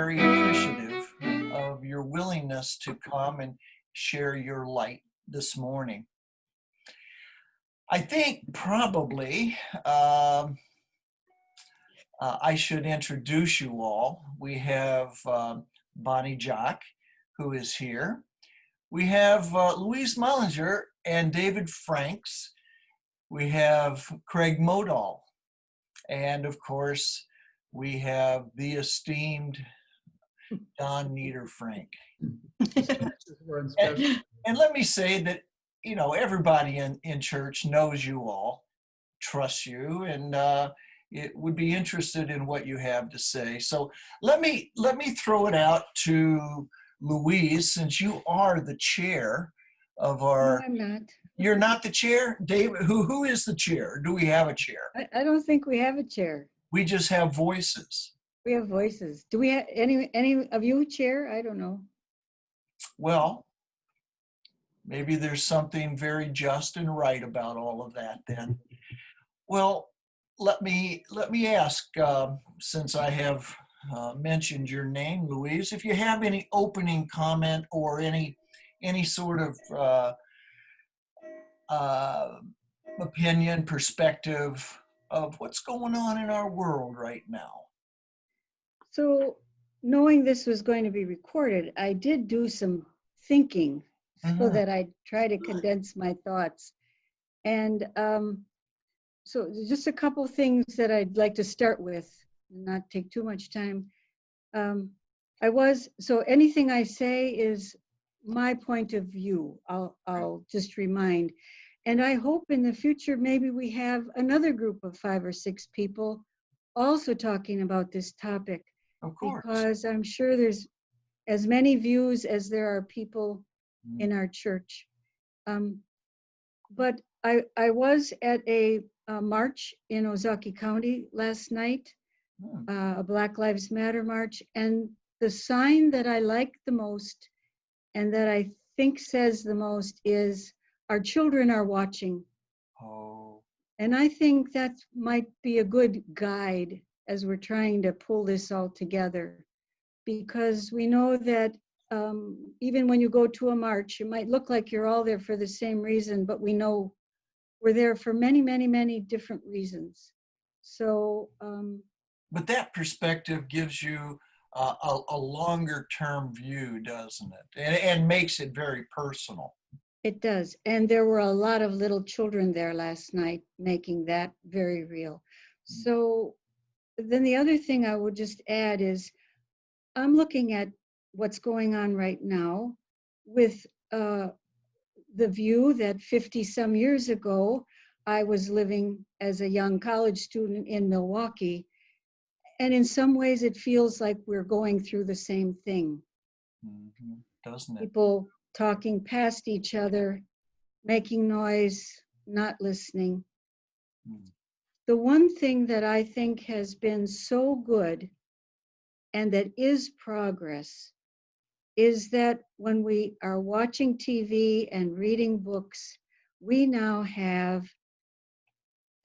very appreciative of your willingness to come and share your light this morning. I think probably I should introduce you all. We have Bonnie Jock, who is here. We have Louise Mullinger and David Franks. We have Craig Modall. And of course, we have the esteemed Don Nieder-Frank. And let me say that, you know, everybody in church knows you all, trusts you, and it would be interested in what you have to say. So let me throw it out to Louise, since you are the chair of our. No, I'm not. You're not the chair? David, who is the chair? Do we have a chair? I don't think we have a chair. We just have voices. We have voices. Do we have any of you chair? I don't know. Well, maybe there's something very just and right about all of that then. Well, let me ask, since I have mentioned your name, Louise, if you have any opening comment or any sort of opinion, perspective of what's going on in our world right now. So, knowing this was going to be recorded, I did do some thinking so that I try to condense my thoughts. And so just a couple things that I'd like to start with, not take too much time. So anything I say is my point of view. I'll just remind. And I hope in the future, maybe we have another group of 5 or 6 people also talking about this topic. Of course. Because I'm sure there's as many views as there are people in our church. But I was at a march in Ozaukee County last night, a Black Lives Matter march, and the sign that I like the most and that I think says the most is, "Our children are watching." Oh. And I think that might be a good guide as we're trying to pull this all together, because we know that even when you go to a march, it might look like you're all there for the same reason, but we know we're there for many, many, many different reasons. So. But that perspective gives you a longer term view, doesn't it? And makes it very personal. It does. And there were a lot of little children there last night, making that very real. So then the other thing I would just add is, I'm looking at what's going on right now with the view that 50 some years ago, I was living as a young college student in Milwaukee. And in some ways, it feels like we're going through the same thing. Doesn't it? People talking past each other, making noise, not listening. The one thing that I think has been so good and that is progress is that when we are watching TV and reading books, we now have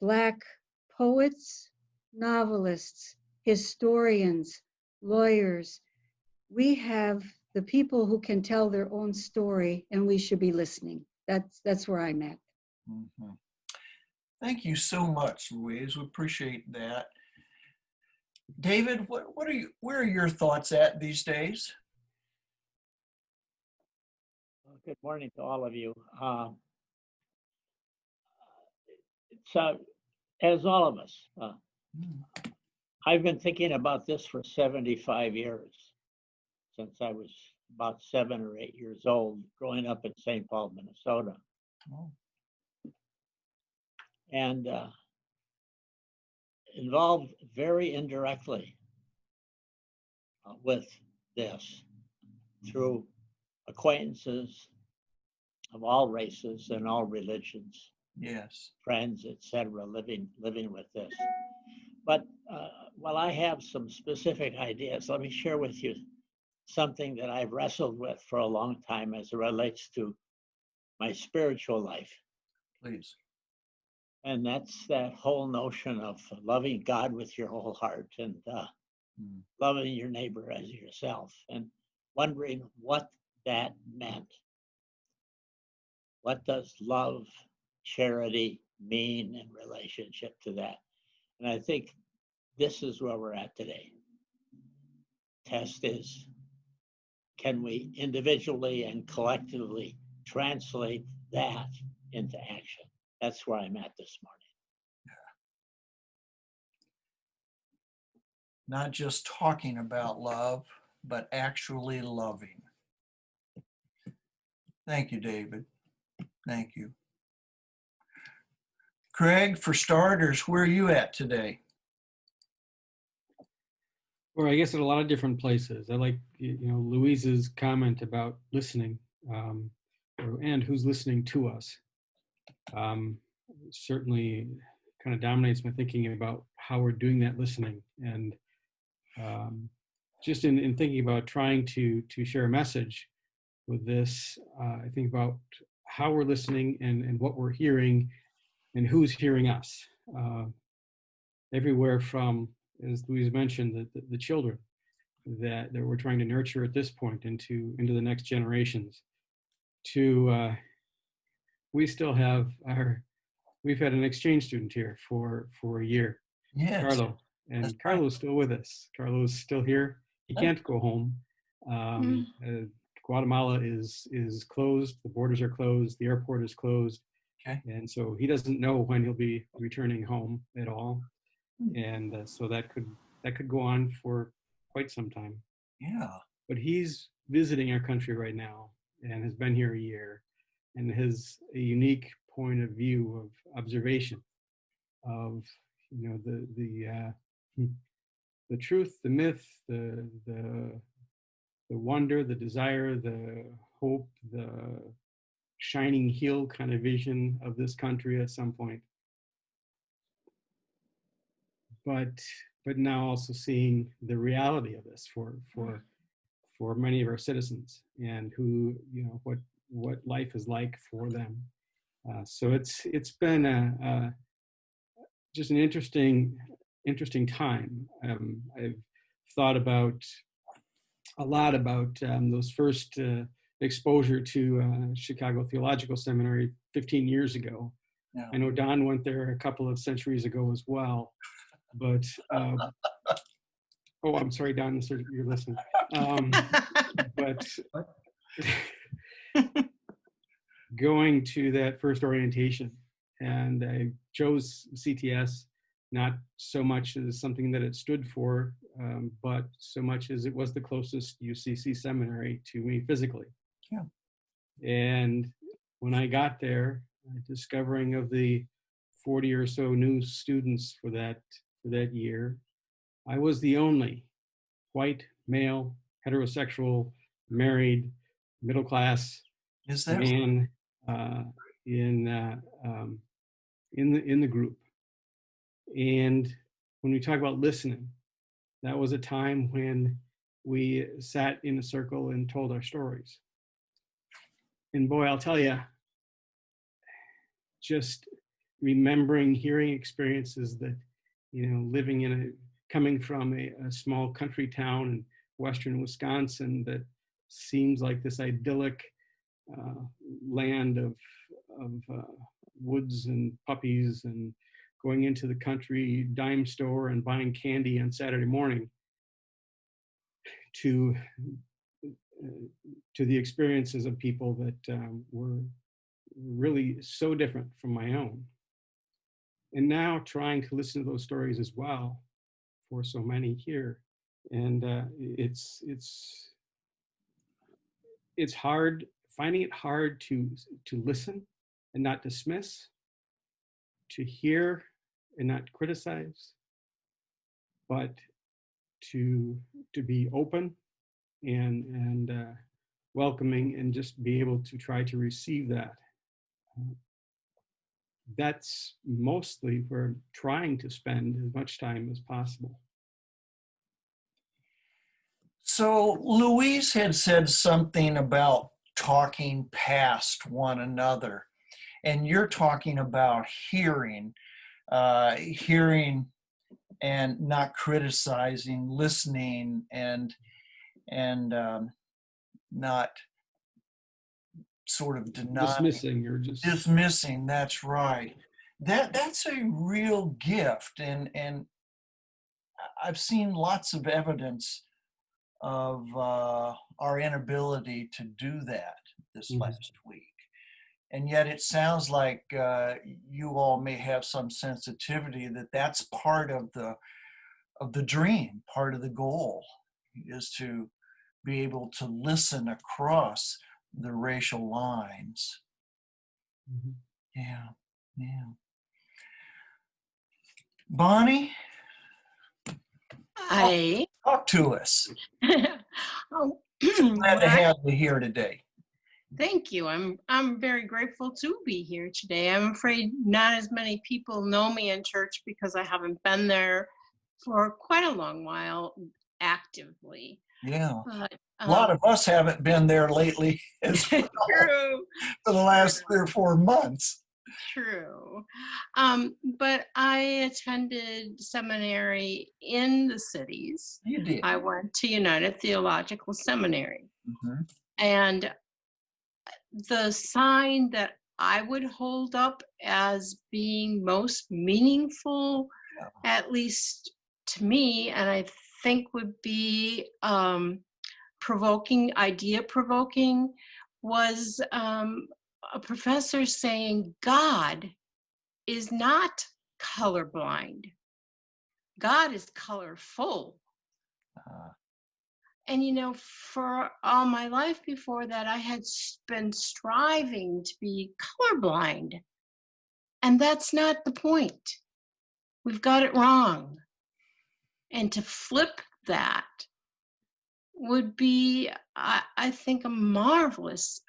Black poets, novelists, historians, lawyers. We have the people who can tell their own story, and we should be listening. That's where I'm at. Thank you so much, Louise. We appreciate that. David, where are your thoughts at these days? Well, good morning to all of you. So, as all of us, I've been thinking about this for 75 years, since I was about 7 or 8 years old, growing up in St. Paul, Minnesota. And involved very indirectly with this through acquaintances of all races and all religions. Yes. Friends, etc., living with this. But while I have some specific ideas, let me share with you something that I've wrestled with for a long time as it relates to my spiritual life. Please. And that's that whole notion of loving God with your whole heart and Mm. loving your neighbor as yourself, and wondering what that meant. What does love, charity mean in relationship to that? And I think this is where we're at today. Test is, can we individually and collectively translate that into action? That's where I'm at this morning. Not just talking about love, but actually loving. Thank you, David. Thank you. Craig, for starters, where are you at today? Or I guess at a lot of different places. I like, Louise's comment about listening, and who's listening to us. Certainly kind of dominates my thinking about how we're doing that listening. And just in thinking about trying to share a message with this, I think about how we're listening and what we're hearing and who's hearing us. Everywhere from, as Louise mentioned, the children that we're trying to nurture at this point into the next generations, to we've had an exchange student here for a year, Yes. Carlo, and That's Carlo's still with us. Carlo's still here. He can't go home. Guatemala is closed. The borders are closed. The airport is closed. Okay. And so he doesn't know when he'll be returning home at all. And so that could go on for quite some time. Yeah. But he's visiting our country right now and has been here a year and has a unique point of view of observation of the truth, the myth, the wonder, the desire, the hope, the shining heel kind of vision of this country at some point. But now also seeing the reality of this for many of our citizens and who, what life is like for them. So it's been just an interesting time. I've thought a lot about those first exposure to Chicago Theological Seminary 15 years ago. Yeah. I know Don went there a couple of centuries ago as well, but oh, I'm sorry, Don, you're listening. But going to that first orientation, and I chose CTS not so much as something that it stood for, but so much as it was the closest UCC seminary to me physically. Yeah. And when I got there, discovering of the 40 or so new students for that year, I was the only white, male, heterosexual, married, middle class Is that man in the group. And when we talk about listening, that was a time when we sat in a circle and told our stories. And boy, I'll tell you, just remembering hearing experiences that, living coming from a small country town in western Wisconsin that seems like this idyllic land of woods and puppies, and going into the country dime store and buying candy on Saturday morning, to the experiences of people that were really so different from my own. And now trying to listen to those stories as well for so many here. And it's hard, finding it hard to listen and not dismiss, to hear and not criticize, but to be open and welcoming, and just be able to try to receive that. That's mostly where I'm trying to spend as much time as possible. So Louise had said something about talking past one another, and you're talking about hearing and not criticizing, listening, and not sort of denying, Dismissing or just dismissing. That's right. That's a real gift, and I've seen lots of evidence of our inability to do that this Mhm. last week. And yet it sounds like you all may have some sensitivity that that's part of the dream, part of the goal is to be able to listen across the racial lines. Mhm. Yeah, yeah. Bonnie, Hi. talk to us. Oh, Glad to well, have you here today. thank you. I'm very grateful to be here today. I'm afraid not as many people know me in church because I haven't been there for quite a long while actively. Yeah. But A lot of us haven't been there lately as well true, for the last 3 or 4 months. true. But I attended seminary in the cities. You did. I went to United Theological Seminary, Mhm. and the sign that I would hold up as being most meaningful, Yeah. at least to me, and I think would be idea provoking, was a professor saying God is not colorblind. God is colorful. Uh, And for all my life before that, I had been striving to be colorblind. And that's not the point. We've got it wrong. And to flip that would be, I think, a marvelous,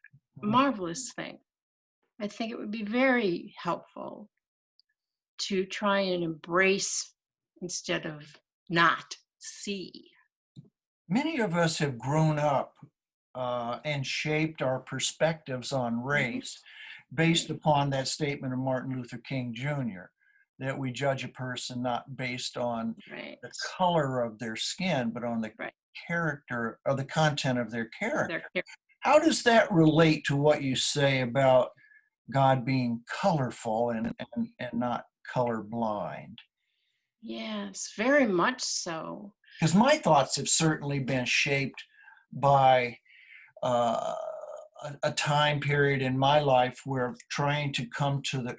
marvelous thing. I think it would be very helpful to try and embrace instead of not see. Many of us have grown up and shaped our perspectives on race based upon that statement of Martin Luther King Jr., that we judge a person not based on Right. the color of their skin, but on the Right. character or the content of their character. There- How does that relate to what you say about God being colorful and not colorblind? Yes, very much so. Because my thoughts have certainly been shaped by uh, a time period in my life where trying to come to the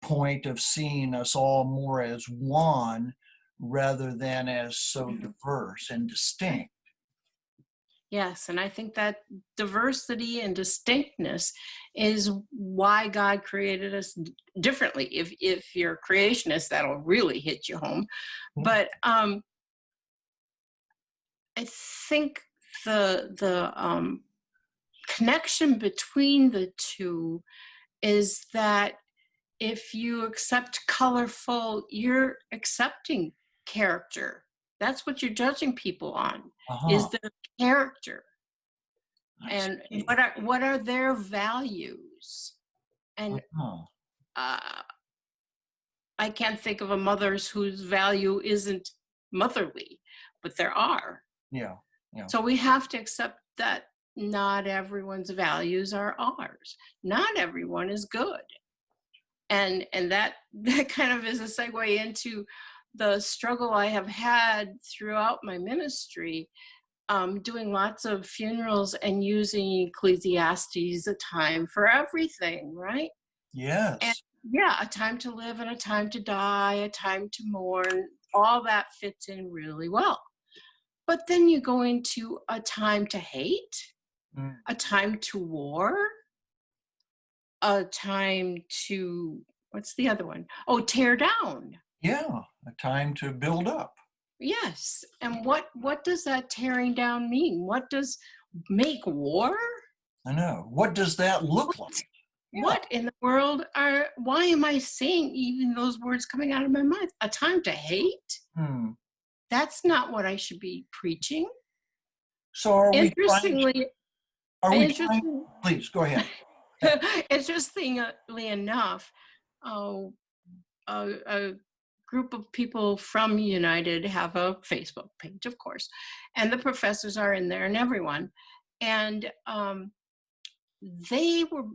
point of seeing us all more as one rather than as so diverse and distinct. Yes, and I think that diversity and distinctness is why God created us differently. If you're a creationist, that'll really hit you home. But I think the connection between the two is that if you accept colorful, you're accepting character. That's what you're judging people on, is their character. And what are their values? And I can't think of a mother's whose value isn't motherly, but there are. Yeah. So we have to accept that not everyone's values are ours. Not everyone is good. And that kind of is a segue into the struggle I have had throughout my ministry, doing lots of funerals and using Ecclesiastes, a time for everything, right? Yes. And yeah, a time to live and a time to die, a time to mourn, all that fits in really well. But then you go into a time to hate, a time to war, a time to, what's the other one? Oh, tear down. Yeah, a time to build up. Yes. And what does that tearing down mean? What does make war? I know. What does that look like? What in the world why am I saying even those words coming out of my mouth? A time to hate? That's not what I should be preaching. So are we Interestingly, please go ahead. interestingly enough, a group of people from United have a Facebook page, of course, and the professors are in there and everyone. And they were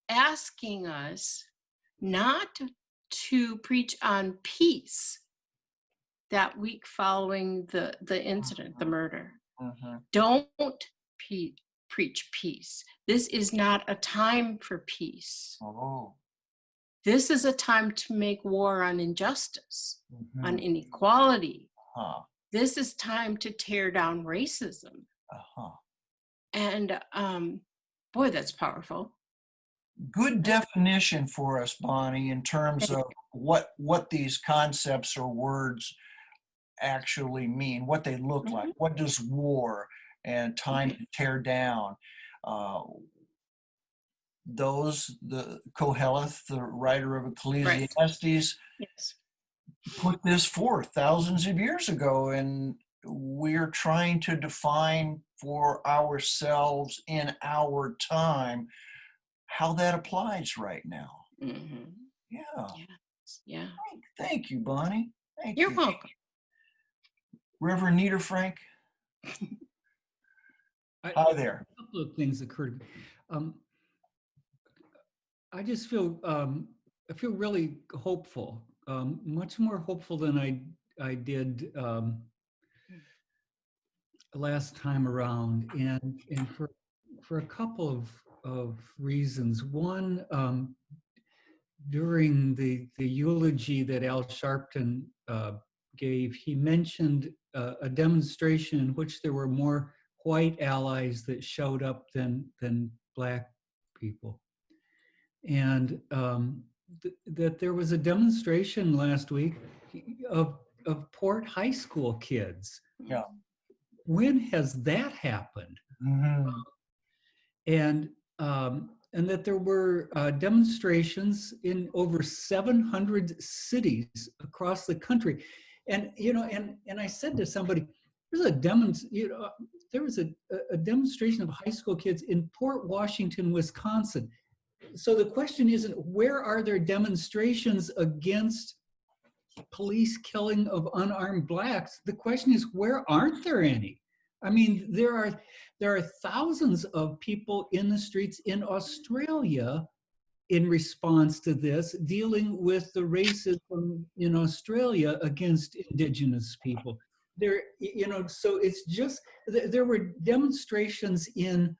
asking us not to preach on peace that week following the incident, the murder. Don't preach peace. This is not a time for peace. Oh. This is a time to make war on injustice, on inequality. This is time to tear down racism. And boy, that's powerful. Good definition for us, Bonnie, in terms of what these concepts or words actually mean, what they look like. What does war and time to tear down? The Koheleth, the writer of Ecclesiastes, Yes. put this forth thousands of years ago, and we're trying to define for ourselves in our time how that applies right now. Yeah. Thank you, Bonnie. Thank You're you. welcome. Reverend Nita Frank. Hi there. A couple of things occurred. I just feel I feel really hopeful, much more hopeful than I did last time around, and for a couple of reasons. One, during the eulogy that Al Sharpton gave, he mentioned a demonstration in which there were more white allies that showed up than Black people. And that there was a demonstration last week of Port High School kids. Yeah. When has that happened? And that there were demonstrations in over 700 cities across the country. And and I said to somebody, there was a demonstration of high school kids in Port Washington, Wisconsin. So the question isn't where are there demonstrations against police killing of unarmed Blacks? The question is, where aren't there any? I mean, there are thousands of people in the streets in Australia in response to this, dealing with the racism in Australia against Indigenous people. So it's just, there were demonstrations in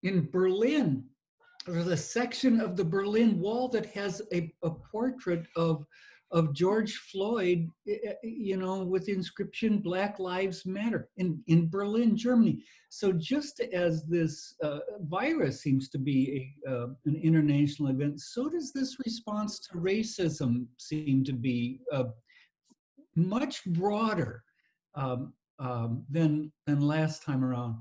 Berlin. There's a section of the Berlin Wall that has a portrait of George Floyd, with the inscription "Black Lives Matter" in Berlin, Germany. So just as this virus seems to be an international event, so does this response to racism seem to be much broader than last time around.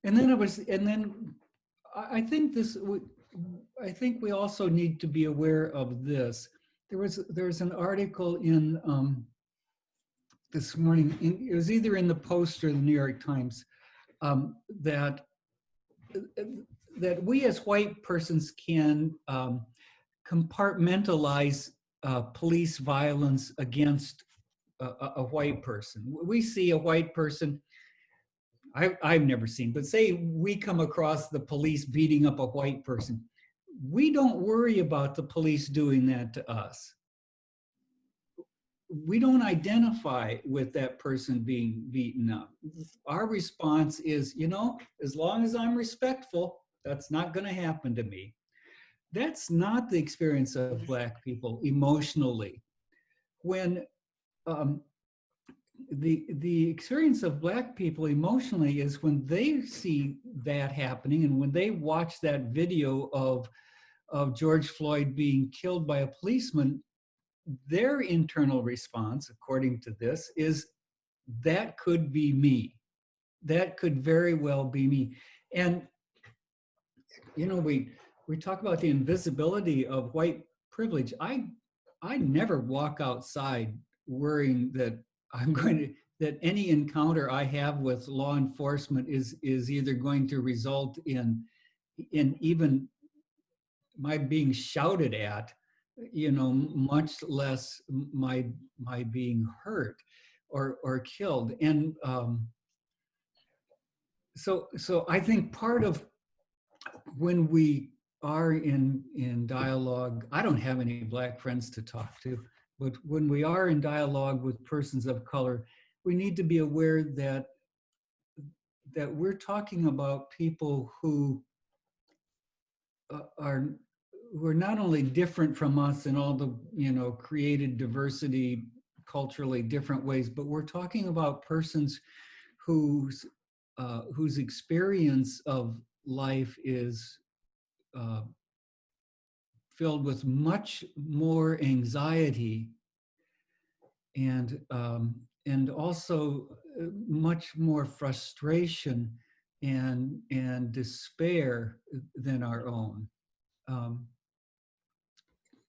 And then I think I think we also need to be aware of this. There's an article in this morning. It was either in the Post or the New York Times that we as white persons can compartmentalize police violence against a white person. We see a white person. I've never seen, but say we come across the police beating up a white person. We don't worry about the police doing that to us. We don't identify with that person being beaten up. Our response is, as long as I'm respectful, that's not going to happen to me. That's not the experience of Black people emotionally. When the experience of Black people emotionally is when they see that happening, and when they watch that video of George Floyd being killed by a policeman, their internal response, according to this, is that could be me. That could very well be me. And we talk about the invisibility of white privilege. I never walk outside worrying that that any encounter I have with law enforcement is either going to result in even my being shouted at much less my being hurt or killed. And so I think part of when we are in dialogue, I don't have any Black friends to talk to, but when we are in dialogue with persons of color, we need to be aware that we're talking about people who are not only different from us in all the created diversity, culturally different ways, but we're talking about persons whose experience of life is filled with much more anxiety and also much more frustration and despair than our own.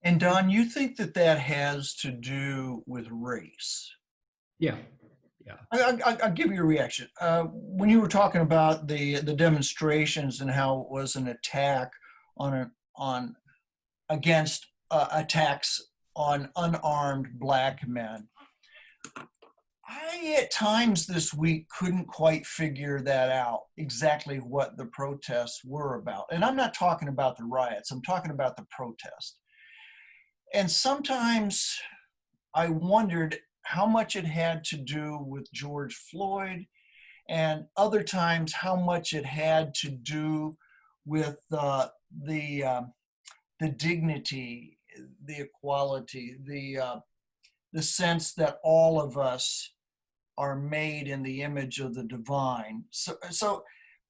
And Don, you think that that has to do with race? Yeah. I'll give you a reaction. When you were talking about the demonstrations and how it was an attack on against attacks on unarmed Black men, I at times this week couldn't quite figure that out, exactly what the protests were about. And I'm not talking about the riots, I'm talking about the protest. And sometimes I wondered how much it had to do with George Floyd, and other times how much it had to do with the dignity, the equality, the sense that all of us are made in the image of the divine. So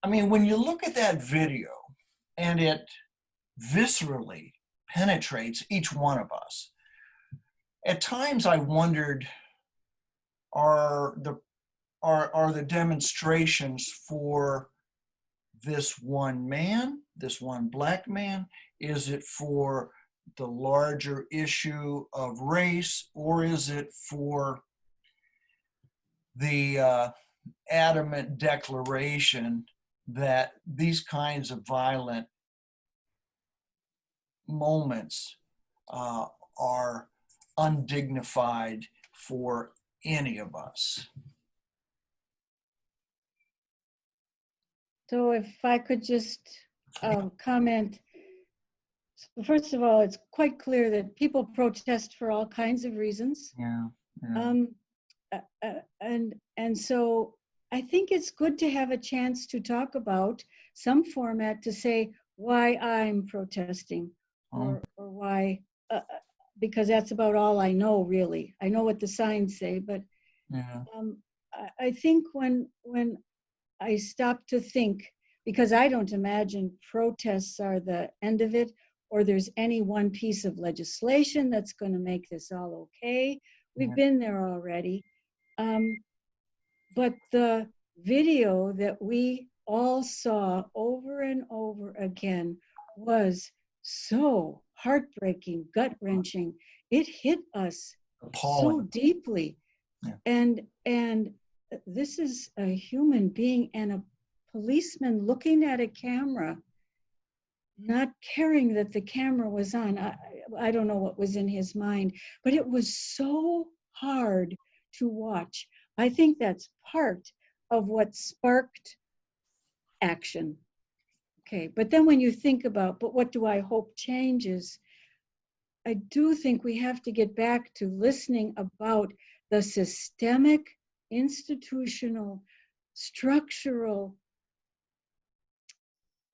I mean, when you look at that video and it viscerally penetrates each one of us, at times I wondered, are the demonstrations for this one man, this one Black man? Is it for the larger issue of race, or is it for the adamant declaration that these kinds of violent moments are undignified for any of us? So if I could just comment. First of all, it's quite clear that people protest for all kinds of reasons. Yeah. And so I think it's good to have a chance to talk about some format to say why I'm protesting or why, because that's about all I know, really. I know what the signs say, but Yeah. I think when I stop to think, because I don't imagine protests are the end of it, or there's any one piece of legislation that's going to make this all okay. We've been there already. But the video that we all saw over and over again was so heartbreaking, gut-wrenching. It hit us so Appalling. deeply. Yeah. And this is a human being and a policeman looking at a camera, not caring that the camera was on. I don't know what was in his mind, but it was so hard to watch. I think that's part of what sparked action. Okay, but then when you think about, but what do I hope changes? I do think we have to get back to listening about the systemic, institutional, structural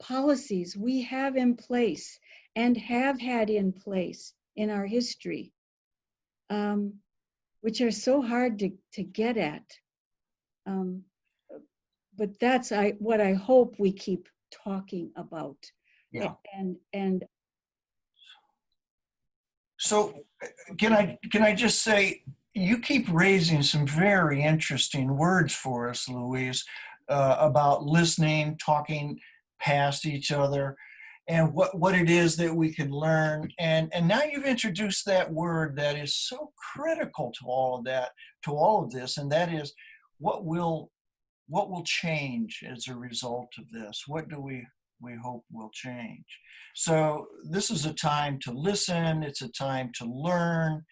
policies we have in place and have had in place in our history, which are so hard to get at. But that's what I hope we keep talking about. Yeah. And So can I just say, you keep raising some very interesting words for us, Louise, about listening, talking past each other, and what it is that we can learn. And now you've introduced that word that is so critical to all of that, to all of this, and that is what will change as a result of this? What do we we hope will change. So this is a time to listen. It's a time to learn,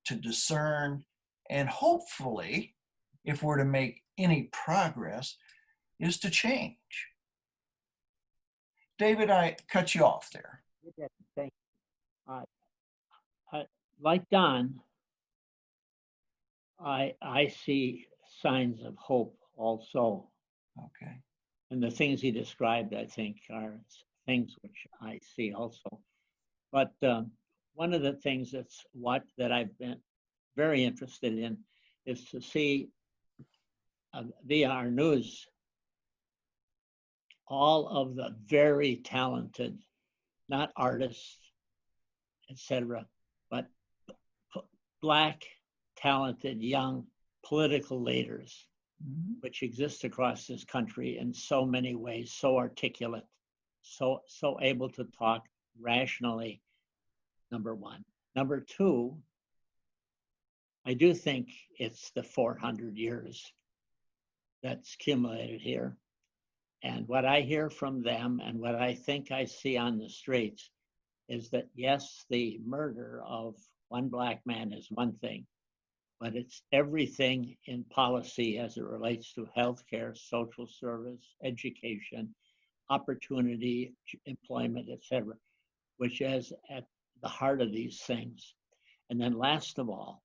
to discern, and hopefully, if we're to make any progress, is to change. David, I cut you off there. Thank you. Like Don, I see signs of hope also. Okay. And the things he described, I think, are things which I see also. But one of the things that I've been very interested in is to see via our news all of the very talented, not artists, etc., but Black, talented, young political leaders, which exist across this country in so many ways, so articulate, so able to talk rationally, number one. Number two, I do think it's the 400 years that's accumulated here. And what I hear from them and what I think I see on the streets is that, yes, the murder of one Black man is one thing, but it's everything in policy as it relates to healthcare, social service, education, opportunity, employment, etc., which is at the heart of these things. And then last of all,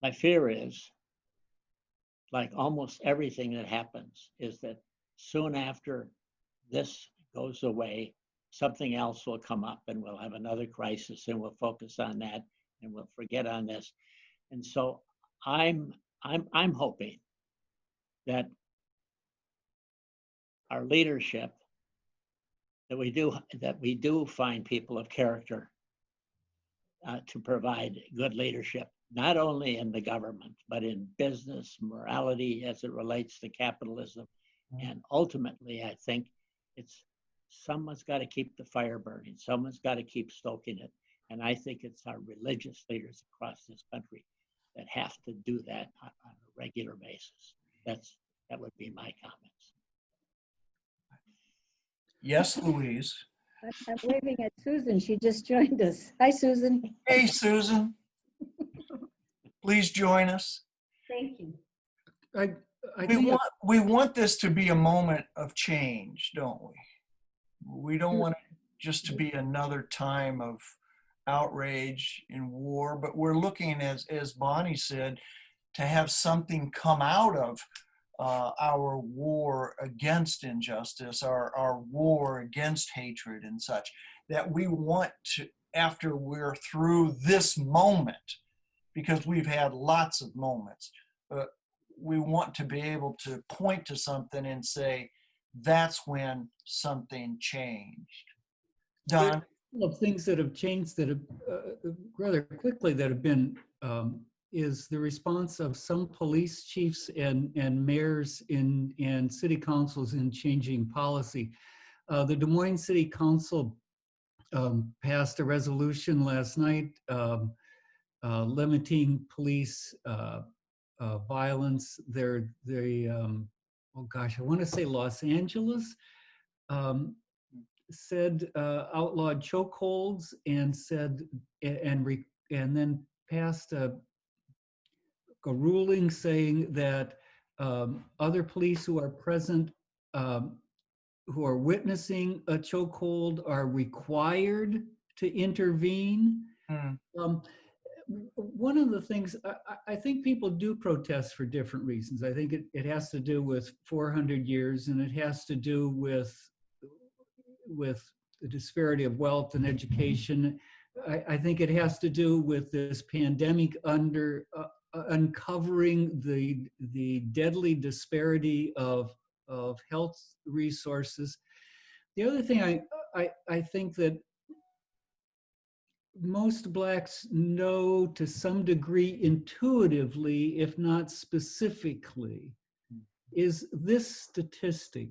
my fear is, like almost everything that happens, is that soon after this goes away, something else will come up and we'll have another crisis and we'll focus on that and we'll forget on this. And so I'm hoping that our leadership, that we do find people of character to provide good leadership, not only in the government, but in business, morality as it relates to capitalism. And ultimately, I think someone's got to keep the fire burning. Someone's got to keep stoking it. And I think it's our religious leaders across this country that have to do that on a regular basis. That would be my comments. Yes, Louise. I'm waving at Susan. She just joined us. Hi, Susan. Hey, Susan. Please join us. Thank you. I We think we want this to be a moment of change, don't we? We don't want it just to be another time of outrage and war, but we're looking, as Bonnie said, to have something come out of our war against injustice, our war against hatred and such, that we want to, after we're through this moment, because we've had lots of moments, but we want to be able to point to something and say, that's when something changed. there are Don? a couple of things that have changed that have rather quickly that have been is the response of some police chiefs and mayors and city councils in changing policy. The Des Moines City Council passed a resolution last night limiting police violence. Oh gosh, I want to say Los Angeles said outlawed chokeholds and said and then passed a ruling saying that other police who are present, who are witnessing a chokehold, are required to intervene. One of the things, I think people do protest for different reasons. I think it has to do with 400 years, and it has to do with the disparity of wealth and education. I think it has to do with this pandemic uncovering the deadly disparity of health resources. The other thing I think that most Blacks know to some degree intuitively, if not specifically, is this statistic.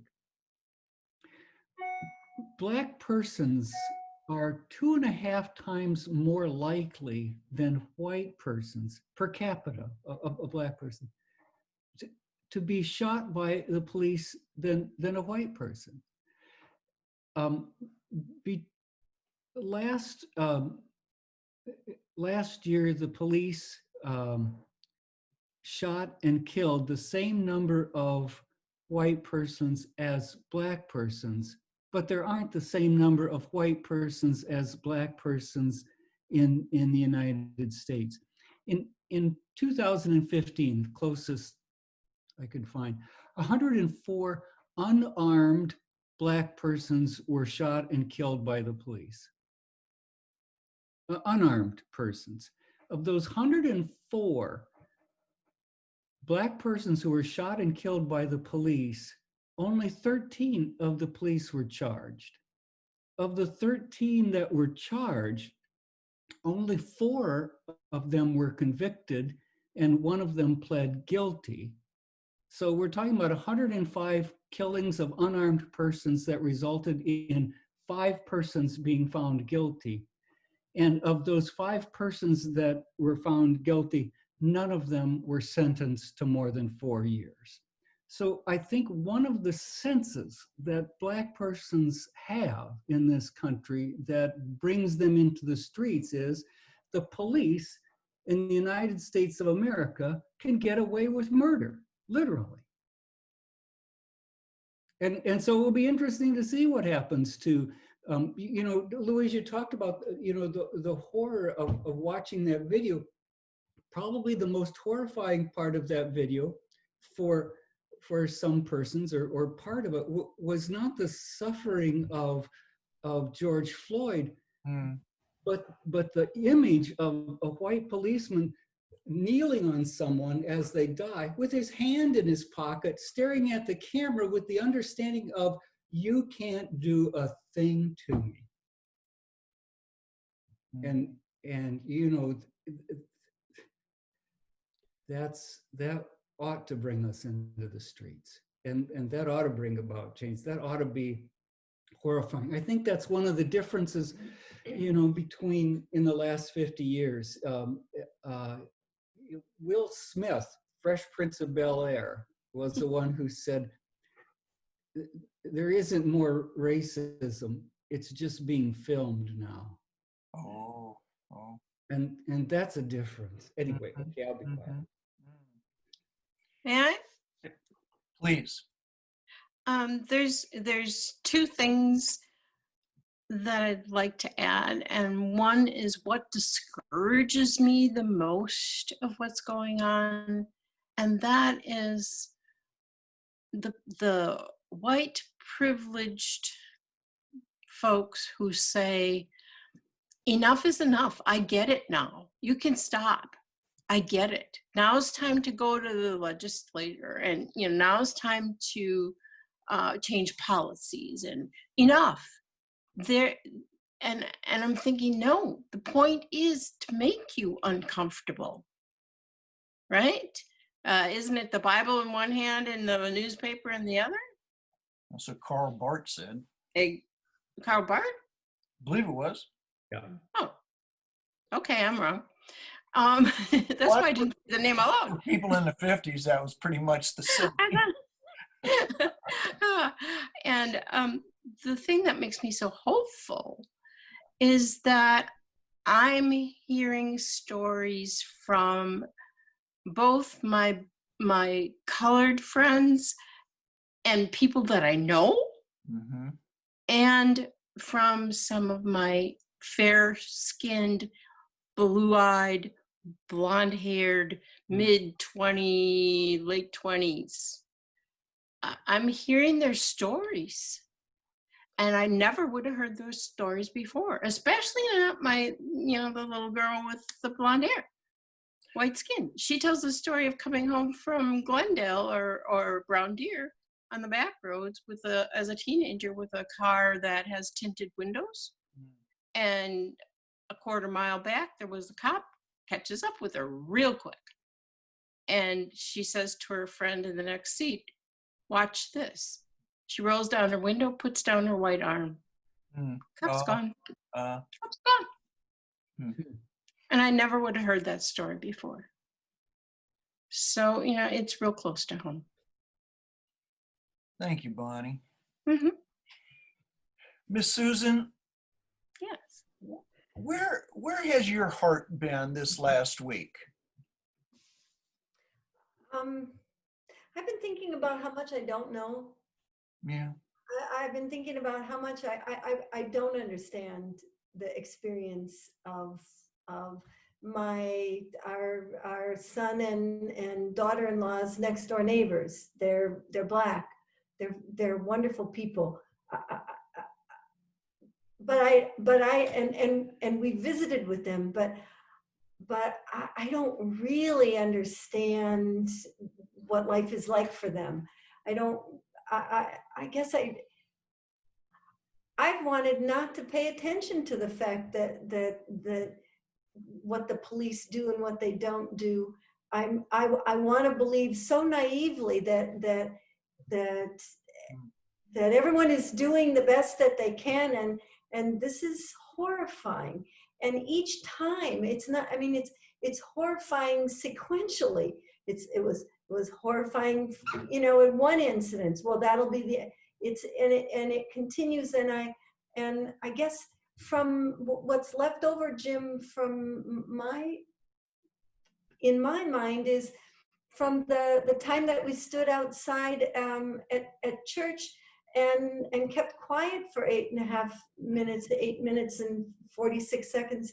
Black persons are 2.5 times more likely than white persons per capita, a Black person, to be shot by the police than a white person. Be, last last year, the police shot and killed the same number of white persons as black persons, but there aren't the same number of white persons as black persons in the United States. In 2015, the closest I could find, 104 unarmed black persons were shot and killed by the police. Unarmed persons. Of those 104 black persons who were shot and killed by the police, only 13 of the police were charged. Of the 13 that were charged, only 4 of them were convicted and 1 of them pled guilty. So we're talking about 105 killings of unarmed persons that resulted in 5 persons being found guilty. And of those 5 persons that were found guilty, none of them were sentenced to more than 4 years. So I think one of the senses that black persons have in this country that brings them into the streets is the police in the United States of America can get away with murder, literally. And so it will be interesting to see what happens to, Louise, you talked about, the horror of watching that video. Probably the most horrifying part of that video for some persons, or part of it, was not the suffering of George Floyd, but the image of a white policeman kneeling on someone as they die with his hand in his pocket, staring at the camera with the understanding of, you can't do a thing to me. And that ought to bring us into the streets, and that ought to bring about change. That ought to be horrifying. I think that's one of the differences, between in the last 50 years. Will Smith, Fresh Prince of Bel-Air, was the one who said, there isn't more racism, it's just being filmed now. Oh. And that's a difference. Anyway, okay, I'll be quiet. May I? Please. There's 2 things that I'd like to add, and one is what discourages me the most of what's going on, and that is the white privileged folks who say, enough is enough. I get it now. You can stop. I get it. Now it's time to go to the legislator, and now it's time to change policies, and enough. And I'm thinking, no, the point is to make you uncomfortable, right? Isn't it the Bible in one hand and the newspaper in the other? That's what Karl Barth said. Karl Barth? I believe it was. Yeah. Oh, okay, I'm wrong. That's why I didn't say the name out loud. For people in the 50s, that was pretty much the same. And the thing that makes me so hopeful is that I'm hearing stories from both my colored friends and people that I know, and from some of my fair-skinned, blue-eyed, blonde-haired, mid-20s, late 20s. I'm hearing their stories, and I never would have heard those stories before, especially not the little girl with the blonde hair, white skin. She tells the story of coming home from Glendale or Brown Deer on the back roads as a teenager with a car that has tinted windows, and a quarter mile back there was a cop, catches up with her real quick, and she says to her friend in the next seat, "Watch this." She rolls down her window, puts down her white arm. Cop's gone. Cop's gone. And I never would have heard that story before. So, it's real close to home. Thank you, Bonnie. Mhm. Miss Susan, Yes. where has your heart been this last week? I've been thinking about how much I don't know. Yeah. I've been thinking about how much I don't understand the experience of our son and daughter-in-law's next door neighbors. They're Black. They're wonderful people. And we visited with them, but I don't really understand what life is like for them. I don't. I guess I've wanted not to pay attention to the fact that what the police do and what they don't do. I want to believe so naively that everyone is doing the best that they can, and this is horrifying. And each time it's not, I mean, it's horrifying sequentially. It was horrifying, in one incident. Well, that'll be it continues. And I guess from what's left over, Jim, in my mind, is from the time that we stood outside at church and kept quiet for 8 minutes and 46 seconds.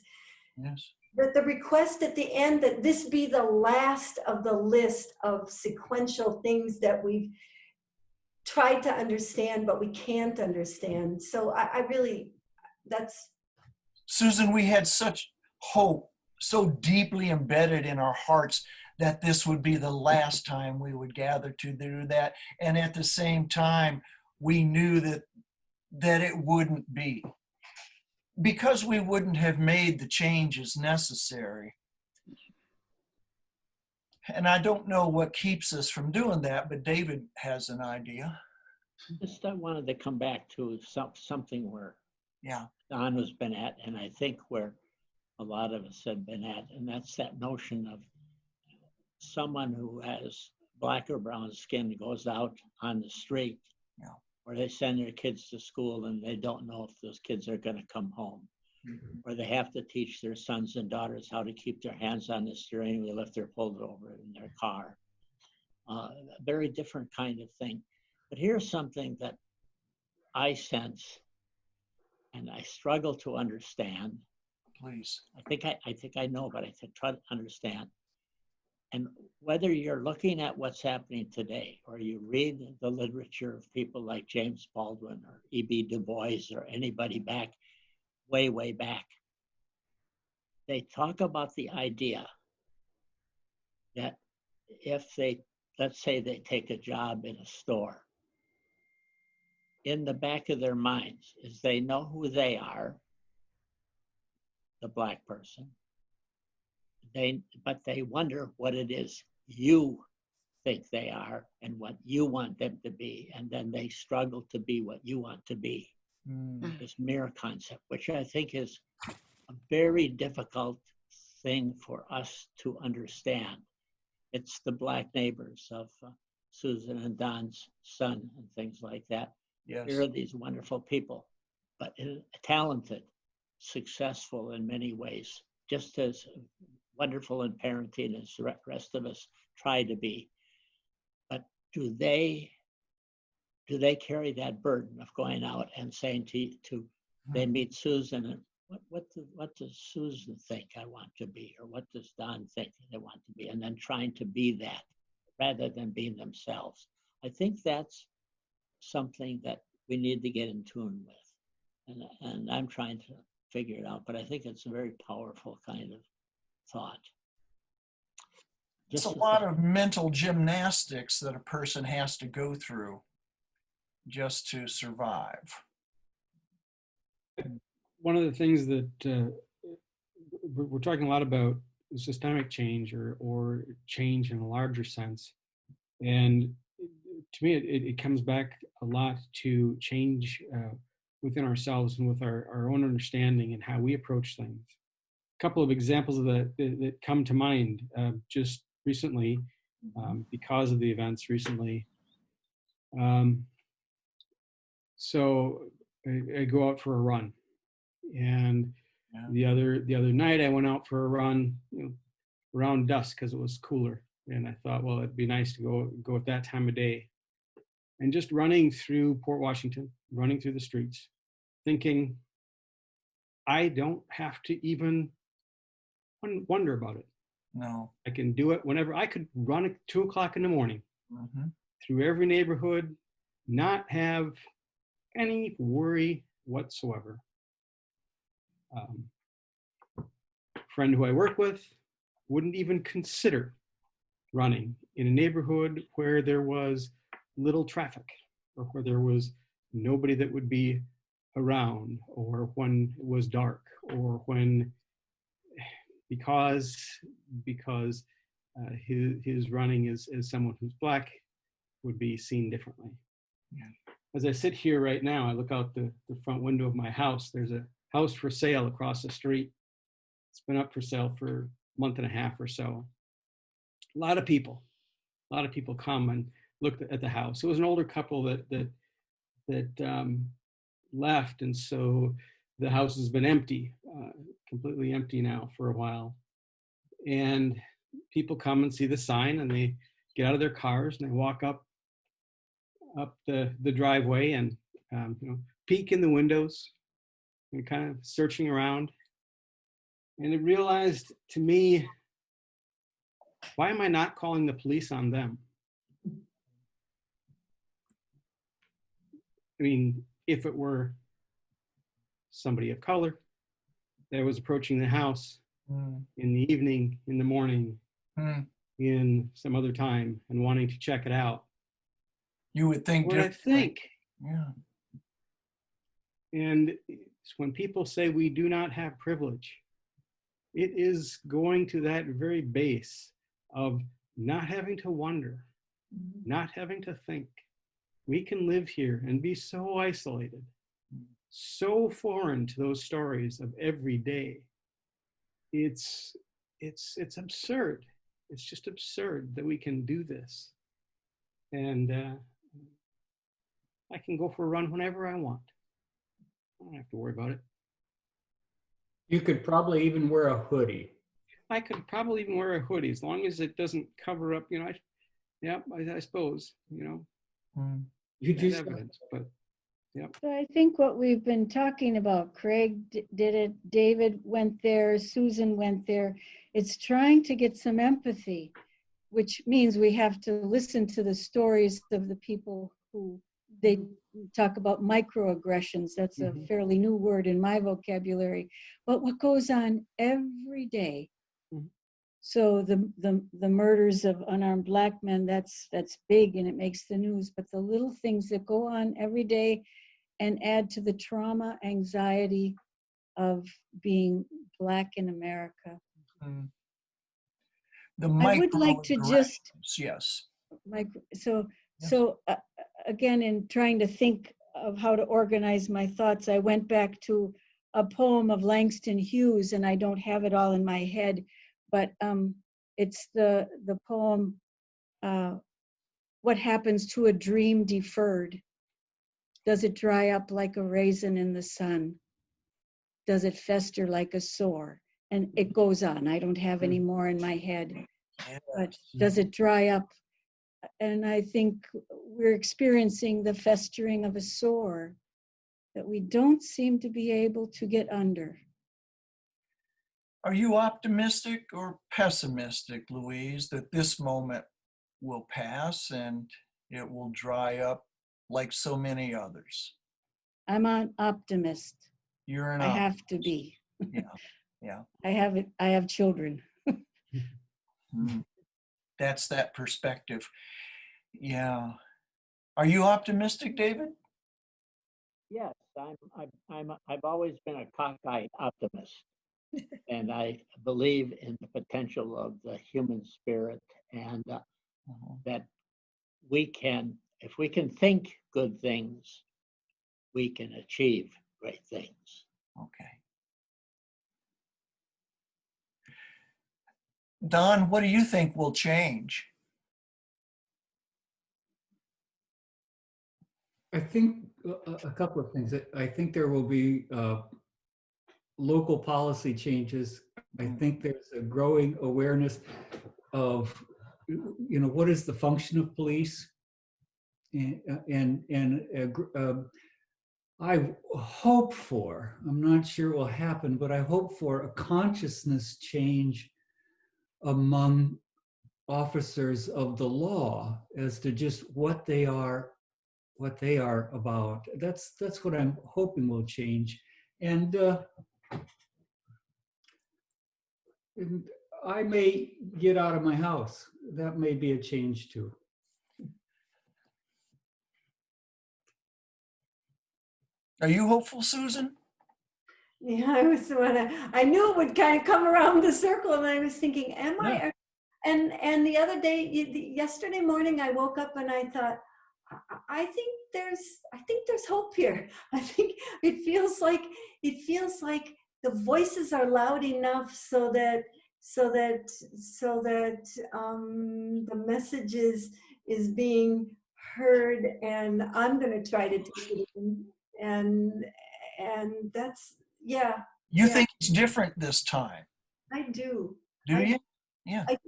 Yes. But the request at the end that this be the last of the list of sequential things that we've tried to understand, but we can't understand. So I really, that's. Susan, we had such hope so deeply embedded in our hearts that this would be the last time we would gather to do that. And at the same time, we knew that it wouldn't be, because we wouldn't have made the changes necessary. And I don't know what keeps us from doing that, but David has an idea. Just I wanted to come back to something where Yeah. Don has been at, and I think where a lot of us have been at, and that's that notion of someone who has Black or brown skin goes out on the street, Yeah. or they send their kids to school and they don't know if those kids are going to come home, or they have to teach their sons and daughters how to keep their hands on the steering wheel if they're pulled over in their car. A very different kind of thing. But here's something that I sense and I struggle to understand. Please. I think I know, but I try to understand. And whether you're looking at what's happening today, or you read the literature of people like James Baldwin or E.B. Du Bois or anybody back, way back, they talk about the idea that if let's say they take a job in a store, in the back of their minds is they know who they are, the Black person, but they wonder what it is you think they are and what you want them to be, and then they struggle to be what you want to be. This mirror concept, which I think is a very difficult thing for us to understand. It's the Black neighbors of Susan and Don's son and things like that. Yes. Here are these wonderful people, but talented, successful in many ways, just as wonderful in parenting as the rest of us try to be. But do they carry that burden of going out and saying they meet Susan and what does Susan think I want to be, or what does Don think they want to be, and then trying to be that rather than being themselves. I think that's something that we need to get in tune with, and I'm trying to figure it out, but I think it's a very powerful kind of thought. It's a lot of mental gymnastics that a person has to go through just to survive. One of the things that we're talking a lot about systemic change or change in a larger sense. And to me, it comes back a lot to change within ourselves and with our own understanding and how we approach things. A couple of examples of that come to mind just recently, because of the events recently. so I go out for a run, and Yeah. the other night I went out for a run, around dusk because it was cooler, and I thought, well, it'd be nice to go at that time of day, and just running through Port Washington, running through the streets, thinking I don't have to even wonder about it. No. I can do it whenever. I could run at 2 o'clock in the morning Mm-hmm. through every neighborhood, not have any worry whatsoever. Friend who I work with wouldn't even consider running in a neighborhood where there was little traffic, or where there was nobody that would be around, or when it was dark, or when because his running as someone who's Black would be seen differently. Yeah. As I sit here right now, I look out the front window of my house. There's a house for sale across the street. It's been up for sale for a month and a half or so. A lot of people come and look at the house. It was an older couple that left, and so the house has been empty, completely empty now for a while. And people come and see the sign, and they get out of their cars and they walk up the driveway, and peek in the windows and kind of searching around. And it realized to me, why am I not calling the police on them? I mean, if it were somebody of color that was approaching the house in the evening, in the morning, in some other time, and wanting to check it out, You would think what I differently. think. Yeah. And when people say we do not have privilege, it is going to that very base of not having to wonder, not having to think. We can live here and be so isolated, so foreign to those stories of every day. It's absurd. It's just absurd that we can do this. And I can go for a run whenever I want. I don't have to worry about it. You could probably even wear a hoodie. I could probably even wear a hoodie as long as it doesn't cover up, I suppose, You that just evidence, but So I think what we've been talking about, Craig did it, David went there, Susan went there. It's trying to get some empathy, which means we have to listen to the stories of the people who they talk about microaggressions. That's a fairly new word in my vocabulary, but what goes on every day. Mhm. So the murders of unarmed Black men, that's big and it makes the news, but the little things that go on every day and add to the trauma, anxiety of being Black in America. The I would like to just, microaggressions, yes. Again, in trying to think of how to organize my thoughts, I went back to a poem of Langston Hughes, and I don't have it all in my head, but it's the poem, What Happens to a Dream Deferred? Does it dry up like a raisin in the sun? Does it fester like a sore? And it goes on. I don't have any more in my head. But does it dry up? And I think we're experiencing the festering of a sore that we don't seem to be able to get under. Are you optimistic or pessimistic, Louise, that this moment will pass and it will dry up like so many others? I'm an optimist. You're an I optimist. have to be. Yeah. I have children. That's that perspective. Yeah. Are you optimistic, David? Yes, I've always been a cockeyed optimist, and I believe in the potential of the human spirit, and that if we can think good things, we can achieve great things. Okay. Don, what do you think will change? I think a couple of things. I think there will be local policy changes. I think there's a growing awareness of, what is the function of police, and I hope for, I'm not sure it will happen, but I hope for a consciousness change among officers of the law as to just what they are about. That's what I'm hoping will change. And I may get out of my house. That may be a change too. Are you hopeful, Susan? Yeah, I knew it would kind of come around the circle, and I was thinking, am Yeah. I? And the other day, yesterday morning, I woke up and I thought, I think there's hope here. I think it feels like the voices are loud enough so that the message is being heard, and I'm going to try to take it in. And that's, yeah, You yeah, think it's different this time, I do. do I you? Yeah. I do.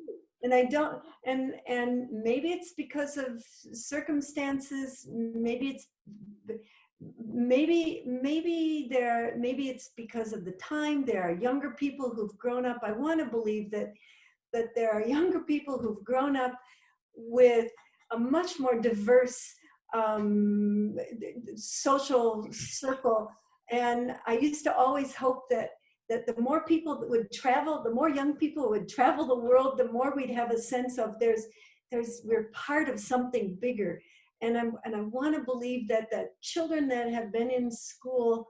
And I don't, and maybe it's because of circumstances. Maybe it's because of the time. There are younger people who've grown up. I want to believe that there are younger people who've grown up with a much more diverse social circle. And I used to always hope that the more people that would travel, the more young people would travel the world, the more we'd have a sense of we're part of something bigger. And I want to believe that the children that have been in school,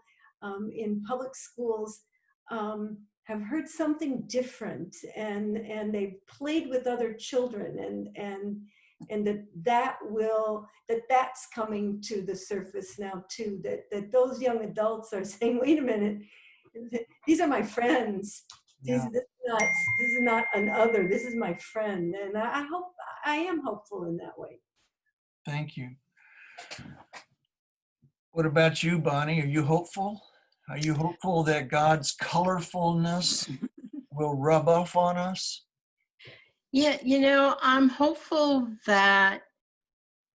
in public schools, have heard something different, and they've played with other children, and that's coming to the surface now too, that those young adults are saying, wait a minute, these are my friends. Yeah. This is not an other, this is my friend. And I am hopeful in that way. Thank you. What about you, Bonnie? Are you hopeful? Are you hopeful that God's colorfulness will rub off on us? Yeah, I'm hopeful that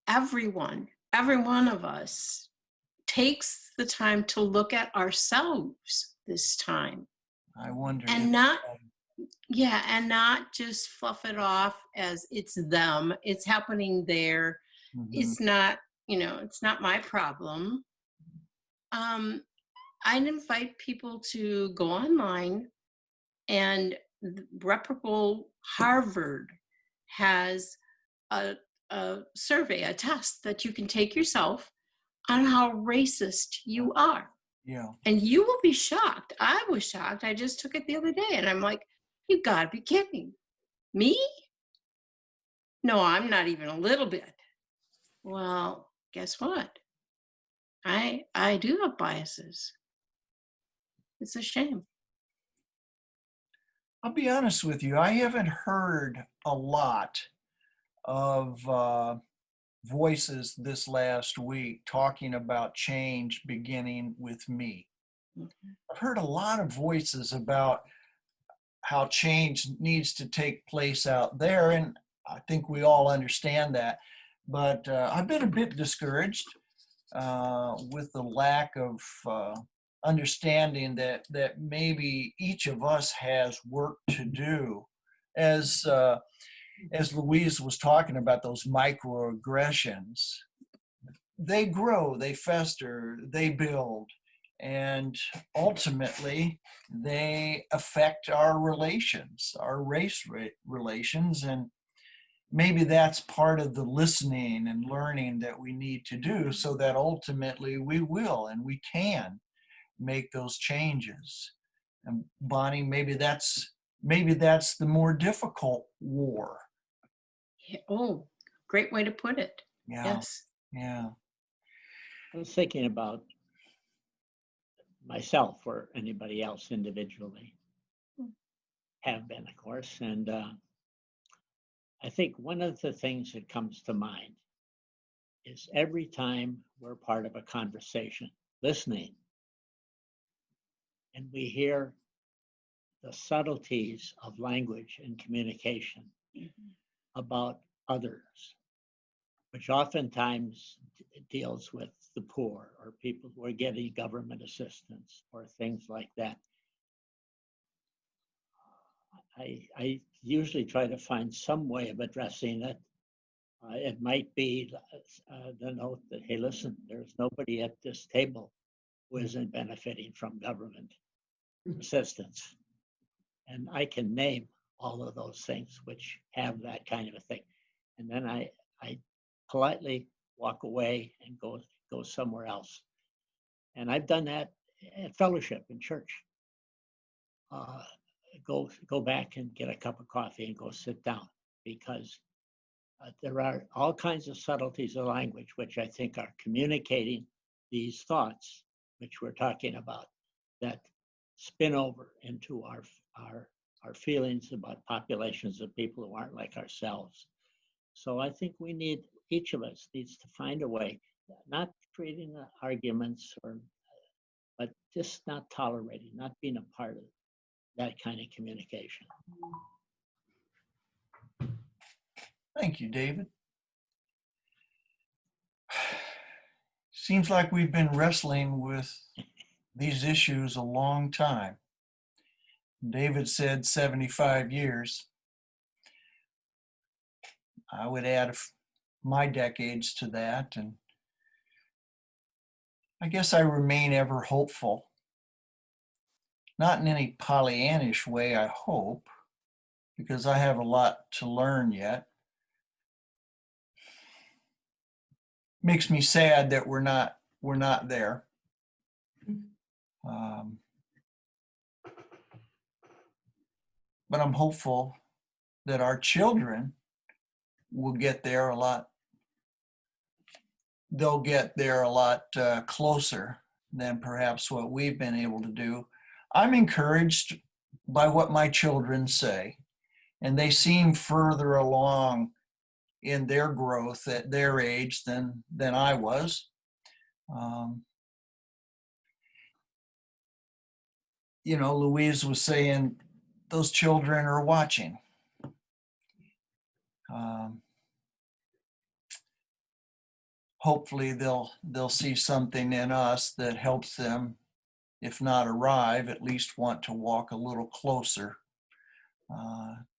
every one of us takes the time to look at ourselves this time, I wonder. and not just fluff it off as it's them, it's happening there. It's not, it's not my problem. I'd invite people to go online, and reputable Harvard has a survey, a test that you can take yourself on how racist you are. Yeah. And you will be shocked. I was shocked. I just took it the other day, and I'm like, you gotta be kidding me? No, I'm not even a little bit. Well, guess what? I do have biases. It's a shame. I'll be honest with you. I haven't heard a lot of voices this last week talking about change beginning with me. I've heard a lot of voices about how change needs to take place out there, and I think we all understand that. But I've been a bit discouraged with the lack of understanding that maybe each of us has work to do. As Louise was talking about, those microaggressions, they grow, they fester, they build, and ultimately they affect our relations, our race relations. And maybe that's part of the listening and learning that we need to do, so that ultimately we will and we can make those changes. And Bonnie, maybe that's the more difficult war. Yeah. Oh, great way to put it. Yeah. Yes. Yeah. I was thinking about myself or anybody else individually. Have been, of course. And I think one of the things that comes to mind is every time we're part of a conversation, listening, and we hear the subtleties of language and communication about others, which oftentimes deals with the poor or people who are getting government assistance or things like that. I usually try to find some way of addressing it. It might be the note that, hey, listen, there's nobody at this table who isn't benefiting from government assistance. And I can name all of those things which have that kind of a thing. And then I politely walk away and go somewhere else. And I've done that at fellowship in church. Go back and get a cup of coffee and go sit down, because there are all kinds of subtleties of language which I think are communicating these thoughts which we're talking about that spin over into our feelings about populations of people who aren't like ourselves. So I think each of us needs to find a way, not creating arguments, but just not tolerating, not being a part of that kind of communication. Thank you, David. Seems like we've been wrestling with these issues a long time. David said 75 years. I would add my decades to that, and I guess I remain ever hopeful. Not in any Pollyannish way, I hope, because I have a lot to learn yet. Makes me sad that we're not there. But I'm hopeful that our children will get there a lot. They'll get there a lot closer than perhaps what we've been able to do. I'm encouraged by what my children say, and they seem further along in their growth at their age than I was. Louise was saying those children are watching. Hopefully they'll see something in us that helps them, if not arrive, at least want to walk a little closer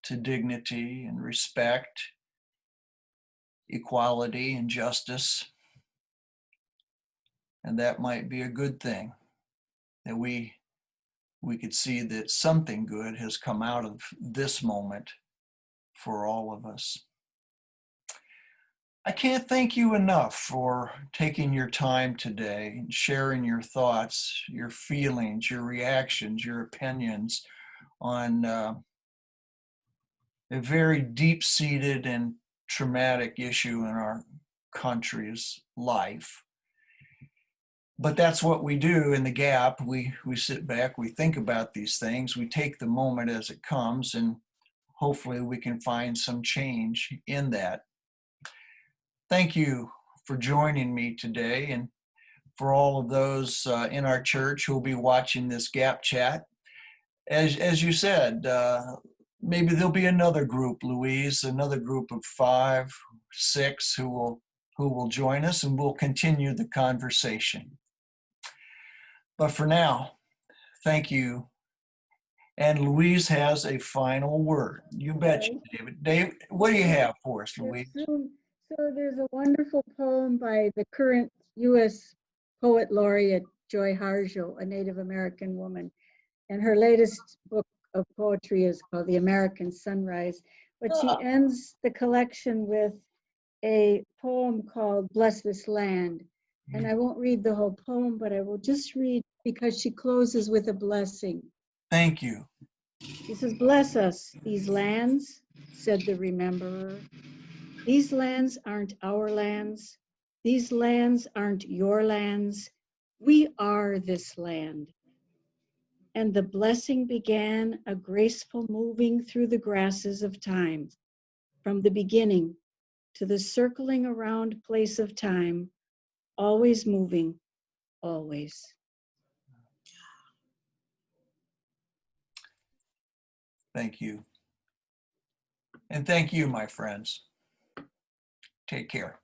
to dignity and respect, equality and justice. And that might be a good thing, that we could see that something good has come out of this moment for all of us. I can't thank you enough for taking your time today and sharing your thoughts, your feelings, your reactions, your opinions on a very deep-seated and traumatic issue in our country's life. But that's what we do in the gap. We sit back, we think about these things, we take the moment as it comes, and hopefully we can find some change in that. Thank you for joining me today, and for all of those in our church who will be watching this Gap Chat. As you said, maybe there'll be another group, Louise, another group of 5, 6 who will join us, and we'll continue the conversation. But for now, thank you. And Louise has a final word. You betcha, David. Dave, what do you have for us, Louise? So there's a wonderful poem by the current U.S. Poet Laureate, Joy Harjo, a Native American woman. And her latest book of poetry is called The American Sunrise. But she ends the collection with a poem called Bless This Land. And I won't read the whole poem, but I will just read because she closes with a blessing. Thank you. She says, "Bless us, these lands," said the rememberer. "These lands aren't our lands. These lands aren't your lands. We are this land." And the blessing began a graceful moving through the grasses of time, from the beginning to the circling around place of time, always moving, always. Thank you. And thank you, my friends. Take care.